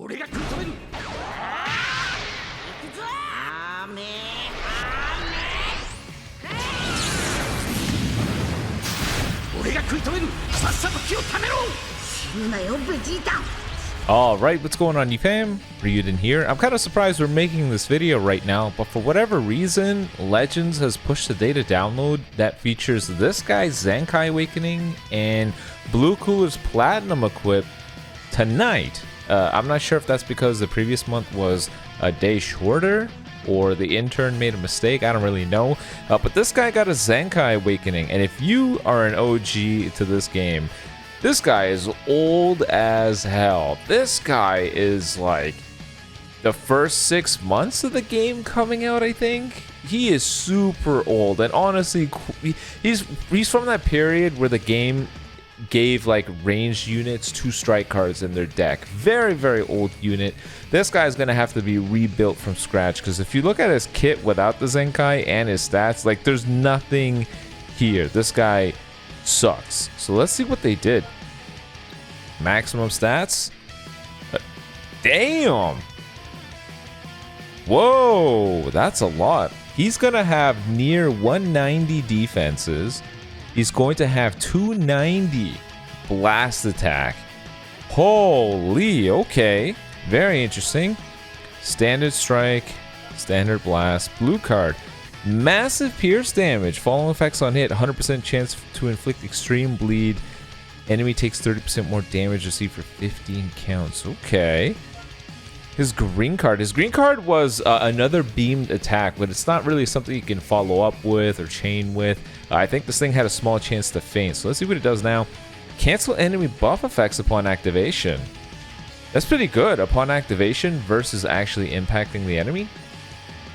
俺が食い止める。行くぞ。俺が食い止める。さっさと気をためろ。死ぬなよ、ベジータ。Alright, what's going on, you fam? Raiyuden here. I'm kind of surprised we're making this video right now, but for whatever reason, Legends has pushed the data download that features this guy's Zenkai Awakening and Blue Cooler's Platinum equip tonight. I'm not sure if that's because the previous month was a day shorter or the intern made a mistake. I don't really know. But this guy got a Zenkai Awakening, and if you are an OG to this game, this guy is old as hell. This guy is like the first 6 months of the game coming out, I think. He is super old, and honestly, he's from that period where the game gave like ranged units 2 strike cards in their deck. Very, very old unit. This guy is gonna have to be rebuilt from scratch, because if you look at his kit without the Zenkai and his stats, like there's nothing here. This guy sucks. So let's see what they did. Maximum stats. Damn. Whoa, that's a lot. He's gonna have near 190 defenses. He's going to have 290 blast attack. Holy, okay. Very interesting. Standard strike, standard blast, blue card. Massive pierce damage. Following effects on hit. 100% chance to inflict extreme bleed. Enemy takes 30% more damage received for 15 counts. Okay. His green card. His green card was another beamed attack, but it's not really something you can follow up with or chain with. I think this thing had a small chance to feint. So let's see what it does now. Cancel enemy buff effects upon activation. That's pretty good. Upon activation versus actually impacting the enemy.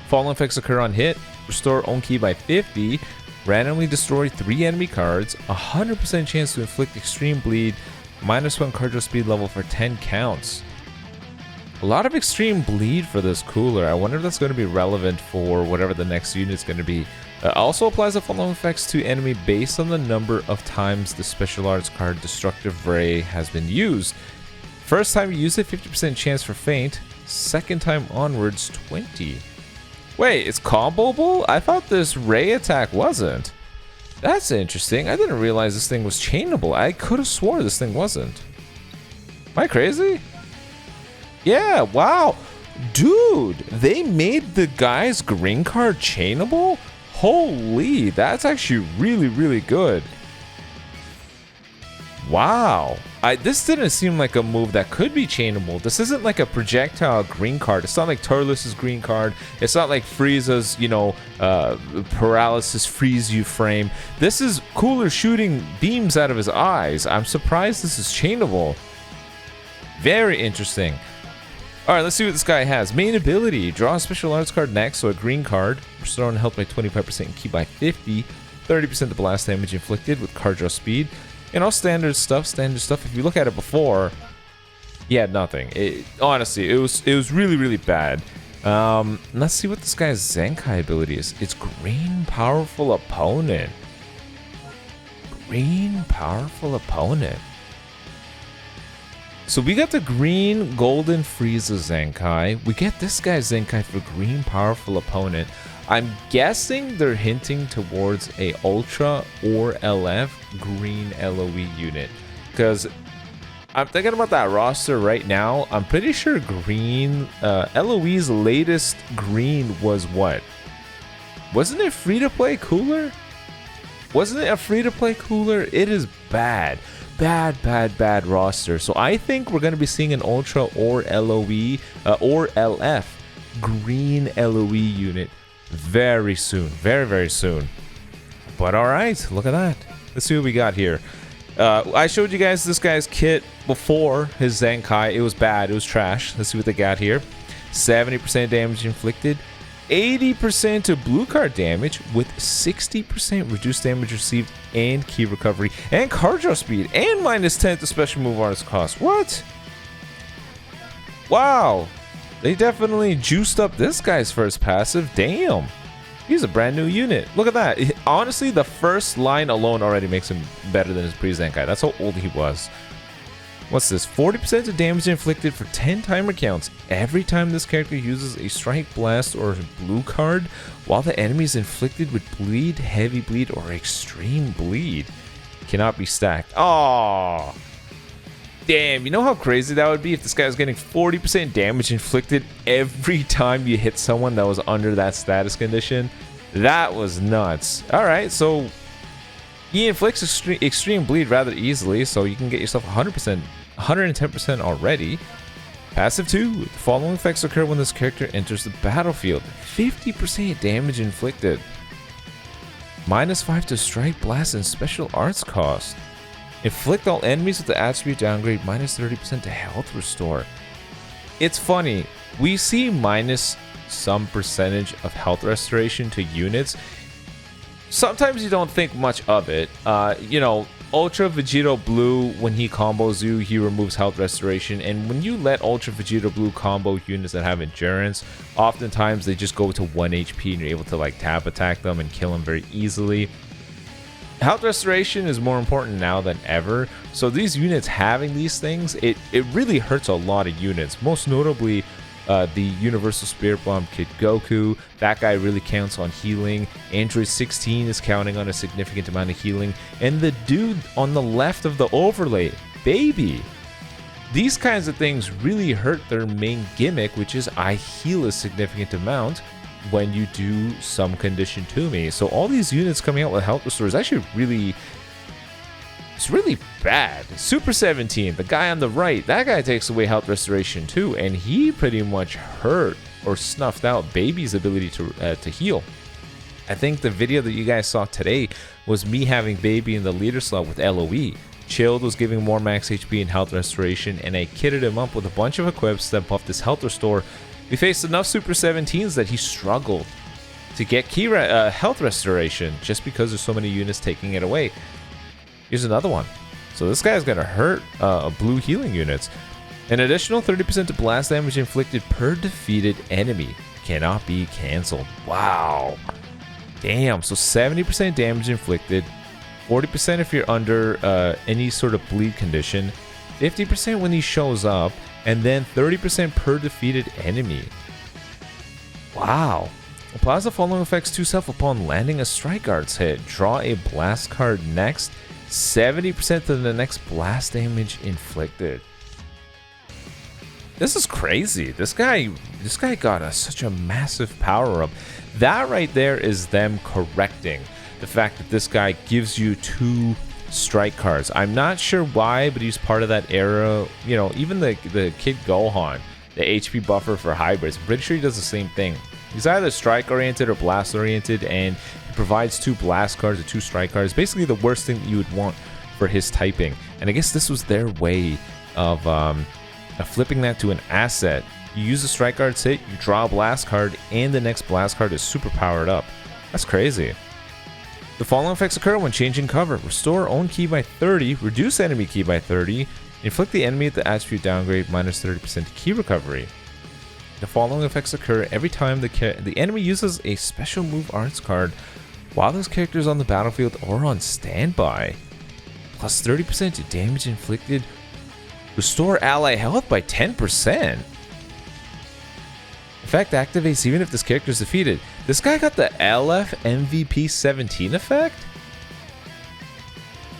Fallen effects occur on hit. Restore own key by 50. Randomly destroy 3 enemy cards. 100% chance to inflict extreme bleed. -1 card draw speed level for 10 counts. A lot of extreme bleed for this cooler. I wonder if that's going to be relevant for whatever the next unit is going to be. Also applies the following effects to enemy based on the number of times the special arts card Destructive Ray has been used. First time you use it, 50% chance for feint. Second time onwards, 20. Wait, it's comboable? I thought this Ray attack wasn't. That's interesting. I didn't realize this thing was chainable. I could have swore this thing wasn't. Am I crazy? Yeah, wow. Dude, they made the guy's green card chainable? Holy, that's actually really, really good. Wow. This didn't seem like a move that could be chainable. This isn't like a projectile green card. It's not like Turles' green card. It's not like Frieza's, you know, paralysis freeze you frame. This is Cooler shooting beams out of his eyes. I'm surprised this is chainable. Very interesting. Alright, let's see what this guy has. Main ability. Draw a special arts card next, so a green card. Restore on health by 25% and key by 50. 30% the blast damage inflicted with card draw speed. You know, standard stuff. If you look at it before, he had nothing. Honestly, it was really, really bad. Let's see what this guy's Zenkai ability is. It's Green Powerful Opponent. Green Powerful Opponent. So we got the green Golden Frieza Zenkai. We get this guy's Zenkai for Green Powerful Opponent. I'm guessing they're hinting towards a Ultra or LF green LOE unit. Because I'm thinking about that roster right now. I'm pretty sure green, LOE's latest green was what? Wasn't it free-to-play cooler? Wasn't it a free-to-play cooler? It is bad. Bad roster. So I think we're going to be seeing an Ultra or LOE or LF green LOE unit very soon. Very soon. But alright, look at that. Let's see what we got here. I showed you guys this guy's kit before his Zenkai. It was bad. It was trash. Let's see what they got here. 70% damage inflicted. 80% to blue card damage with 60% reduced damage received and key recovery and card draw speed and -10 to special move artist cost. What? Wow. They definitely juiced up this guy's first passive. Damn. He's a brand new unit. Look at that. Honestly, the first line alone already makes him better than his pre-Zenkai. That's how old he was. What's this? 40% of damage inflicted for 10 timer counts every time this character uses a strike, blast, or blue card, while the enemy is inflicted with bleed, heavy bleed, or extreme bleed. Cannot be stacked. Oh, damn. You know how crazy that would be if this guy was getting 40% damage inflicted every time you hit someone that was under that status condition? That was nuts. Alright, so he inflicts extreme bleed rather easily, so you can get yourself 100%, 110% already. Passive 2. The following effects occur when this character enters the battlefield. 50% damage inflicted. -5 to strike, blast, and special arts cost. Inflict all enemies with the attribute downgrade, -30% to health restore. It's funny, we see minus some percentage of health restoration to units. Sometimes you don't think much of it. You know, Ultra Vegito Blue, when he combos you, he removes health restoration. And when you let Ultra Vegito Blue combo units that have endurance, oftentimes they just go to 1 HP and you're able to like tap attack them and kill them very easily. Health restoration is more important now than ever. So these units having these things, it really hurts a lot of units. Most notably, the Universal Spirit Bomb Kid Goku. That guy really counts on healing. Android 16 is counting on a significant amount of healing. And the dude on the left of the overlay, Baby. These kinds of things really hurt their main gimmick, which is I heal a significant amount when you do some condition to me. So all these units coming out with health restore is actually really... it's really bad. Super 17, the guy on the right, that guy takes away health restoration too, and he pretty much hurt or snuffed out Baby's ability to heal. I think the video that you guys saw today was me having Baby in the leader slot with LOE. Chilled was giving more max HP and health restoration, and I kitted him up with a bunch of equips that buffed his health restore. We faced enough Super 17s that he struggled to get health restoration just because there's so many units taking it away. Here's another one. So this guy's gonna hurt blue healing units. An additional 30% to blast damage inflicted per defeated enemy. Cannot be cancelled. Wow. Damn, so 70% damage inflicted, 40% if you're under any sort of bleed condition, 50% when he shows up, and then 30% per defeated enemy. Wow. Applies the following effects to self upon landing a strike arts hit. Draw a blast card next. 70% to the next blast damage inflicted. This is crazy. This guy got such a massive power up. That right there is them correcting the fact that this guy gives you 2 strike cards. I'm not sure why, but he's part of that era. You know, even the Kid Gohan, the HP buffer for hybrids, I'm pretty sure he does the same thing. He's either strike oriented or blast oriented, and he provides 2 blast cards or 2 strike cards. Basically the worst thing that you would want for his typing. And I guess this was their way of flipping that to an asset. You use a strike card hit, you draw a blast card, and the next blast card is super powered up. That's crazy. The following effects occur when changing cover. Restore own key by 30, reduce enemy key by 30, inflict the enemy at the attribute downgrade -30% to key recovery. The following effects occur every time the enemy uses a special move arts card while this character is on the battlefield or on standby. Plus 30% to damage inflicted. Restore ally health by 10%. Effect activates even if this character is defeated. This guy got the LF MVP 17 effect?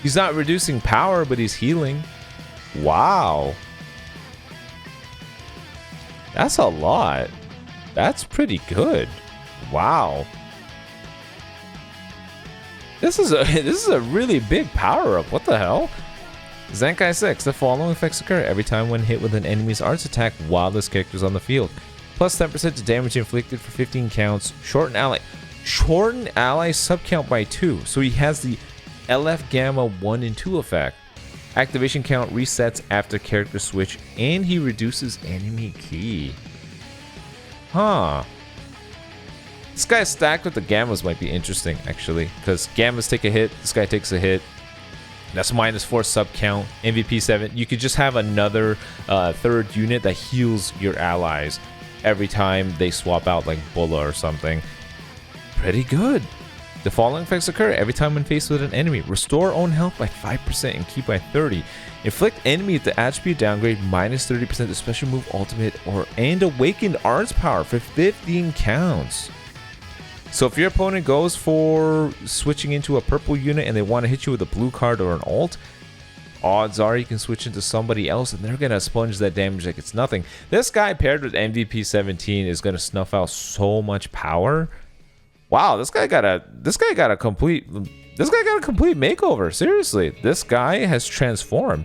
He's not reducing power, but he's healing. Wow. That's a lot. That's pretty good. Wow. This is a really big power up. What the hell? Zenkai 6. The following effects occur every time when hit with an enemy's arts attack while this character is on the field. Plus 10% to damage inflicted for 15 counts. Shorten ally subcount by 2. So he has the LF Gamma 1 and 2 effect. Activation count resets after character switch, and he reduces enemy key. Huh. This guy stacked with the Gammas might be interesting, actually, because Gammas take a hit, this guy takes a hit. That's -4 sub count. MVP 7. You could just have another third unit that heals your allies every time they swap out like Bulla or something. Pretty good. The following effects occur every time when faced with an enemy. Restore own health by 5% and keep by 30. Inflict enemy with the attribute downgrade minus 30% to special move ultimate and awakened arts power for 15 counts. So if your opponent goes for switching into a purple unit and they want to hit you with a blue card or an alt, odds are you can switch into somebody else and they're going to sponge that damage like it's nothing. This guy paired with MVP 17 is going to snuff out so much power. Wow, this guy got a complete makeover. Seriously, this guy has transformed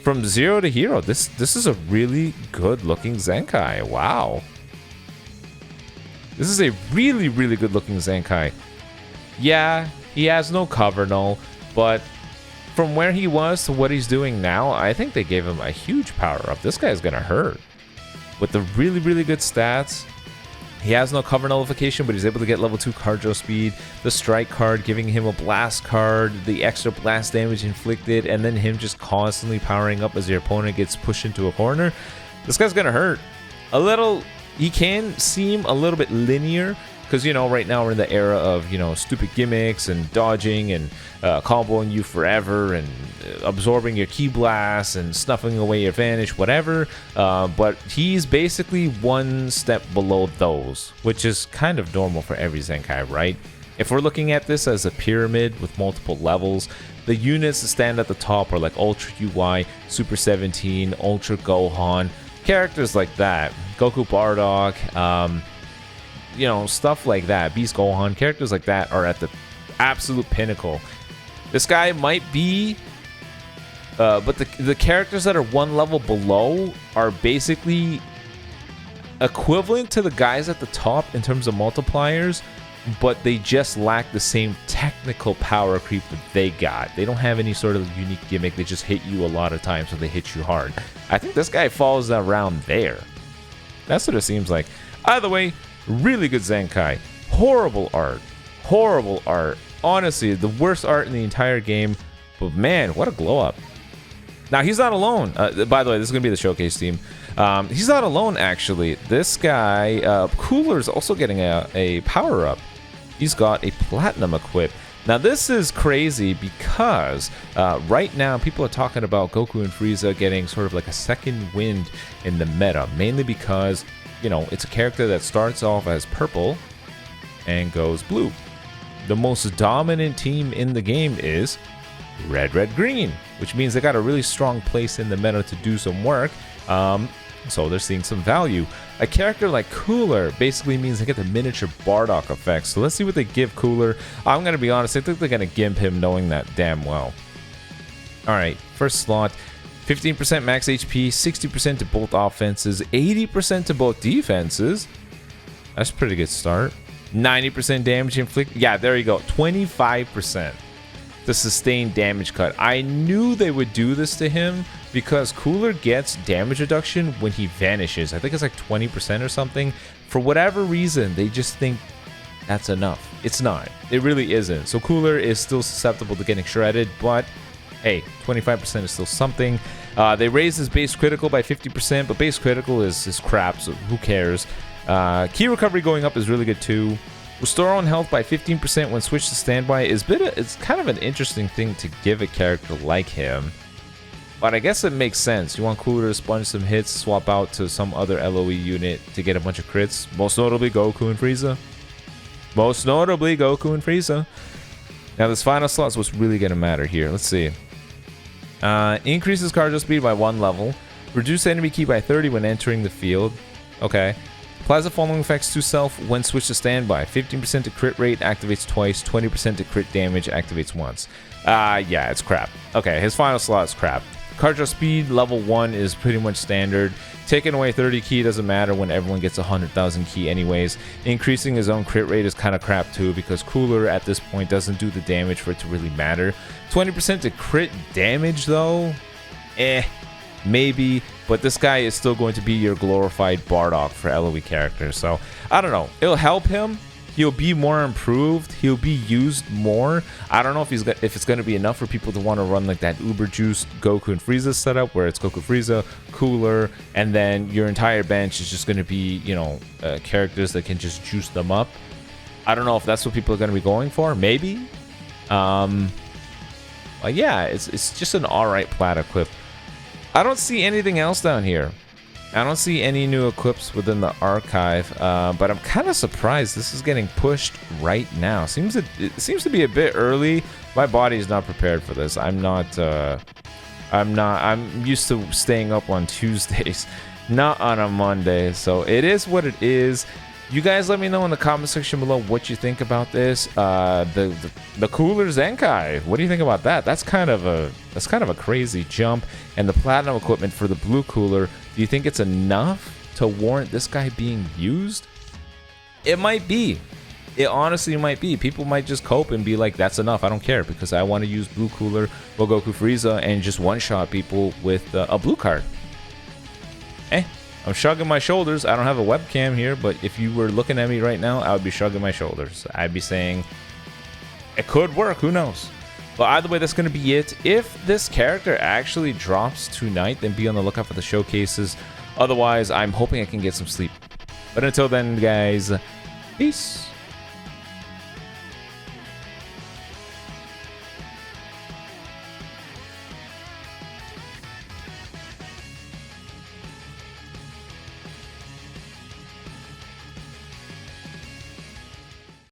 from 0 to hero. This is a really good looking Zenkai. Wow. This is a really, really good looking Zenkai. Yeah, he has no cover null, but from where he was to what he's doing now, I think they gave him a huge power up. This guy's gonna hurt. With the really, really good stats, he has no cover nullification, but he's able to get level 2 card draw speed, the strike card giving him a blast card, the extra blast damage inflicted, and then him just constantly powering up as your opponent gets pushed into a corner. This guy's gonna hurt. He can seem a little bit linear, because, you know, right now we're in the era of, you know, stupid gimmicks and dodging and comboing you forever and absorbing your ki blasts and snuffing away your vanish, whatever. But he's basically one step below those, which is kind of normal for every Zenkai, right? If we're looking at this as a pyramid with multiple levels, the units that stand at the top are like Ultra UI, Super 17, Ultra Gohan, characters like that, Goku Bardock, you know, stuff like that, Beast Gohan, characters like that are at the absolute pinnacle. This guy might be, but the characters that are one level below are basically equivalent to the guys at the top in terms of multipliers, but they just lack the same technical power creep that they got. They don't have any sort of unique gimmick. They just hit you a lot of times, so they hit you hard. I think this guy falls around there. That's what it seems like. Either way, really good Zenkai. Horrible art. Horrible art. Honestly, the worst art in the entire game. But man, what a glow up. Now, he's not alone. By the way, this is going to be the showcase team. He's not alone, actually. This guy, Cooler's also getting a power up. He's got a platinum equip. Now, this is crazy because right now people are talking about Goku and Frieza getting sort of like a second wind in the meta, mainly because, you know, it's a character that starts off as purple and goes blue. The most dominant team in the game is red, red, green, which means they got a really strong place in the meta to do some work. So they're seeing some value. A character like Cooler basically means they get the miniature Bardock effect. So let's see what they give Cooler. I'm going to be honest, I think they're going to gimp him knowing that damn well. Alright, first slot. 15% max HP, 60% to both offenses, 80% to both defenses. That's a pretty good start. 90% damage inflicted. Yeah, there you go. 25% to sustain damage cut. I knew they would do this to him because Cooler gets damage reduction when he vanishes. I think it's like 20% or something. For whatever reason, they just think that's enough. It's not. It really isn't. So Cooler is still susceptible to getting shredded, but hey, 25% is still something. They raised his base critical by 50%, but base critical is crap, so who cares? Key recovery going up is really good too. Restore on health by 15% when switched to standby it's kind of an interesting thing to give a character like him. But I guess it makes sense. You want Cooler to sponge some hits, swap out to some other LOE unit to get a bunch of crits. Most notably Goku and Frieza. Most notably Goku and Frieza. Now this final slot is what's really going to matter here. Let's see. Increases cardio speed by 1 level. Reduce enemy ki by 30 when entering the field. Okay. Applies the following effects to self when switched to standby. 15% to crit rate activates twice. 20% to crit damage activates once. Yeah, it's crap. Okay, his final slot is crap. Cardio speed level 1 is pretty much standard. Taking away 30 ki doesn't matter when everyone gets 100,000 ki anyways. Increasing his own crit rate is kind of crap too because Cooler at this point doesn't do the damage for it to really matter. 20% to crit damage though? Maybe, but this guy is still going to be your glorified Bardock for LOE characters. So, I don't know. It'll help him. He'll be more improved. He'll be used more. I don't know if it's going to be enough for people to want to run like that uber juiced Goku and Frieza setup where it's Goku, Frieza, Cooler, and then your entire bench is just going to be, you know, characters that can just juice them up. I don't know if that's what people are going to be going for. Maybe. But yeah, it's just an alright plat equip. I don't see anything else down here. I don't see any new equips within the archive, but I'm kind of surprised this is getting pushed right now. It seems to be a bit early. My body's not prepared for this. I'm used to staying up on Tuesdays, not on a Monday. So it is what it is. You guys let me know in the comment section below what you think about this. The cooler Zenkai. What do you think about that? That's kind of a crazy jump. And the platinum equipment for the blue cooler. Do you think it's enough to warrant this guy being used? It might be. It honestly might be. People might just cope and be like, that's enough. I don't care because I want to use blue cooler, Goku Frieza, and just one-shot people with a blue card. I'm shrugging my shoulders. I don't have a webcam here, but if you were looking at me right now, I would be shrugging my shoulders. I'd be saying, it could work. Who knows? But either way, that's going to be it. If this character actually drops tonight, then be on the lookout for the showcases. Otherwise, I'm hoping I can get some sleep. But until then, guys, peace.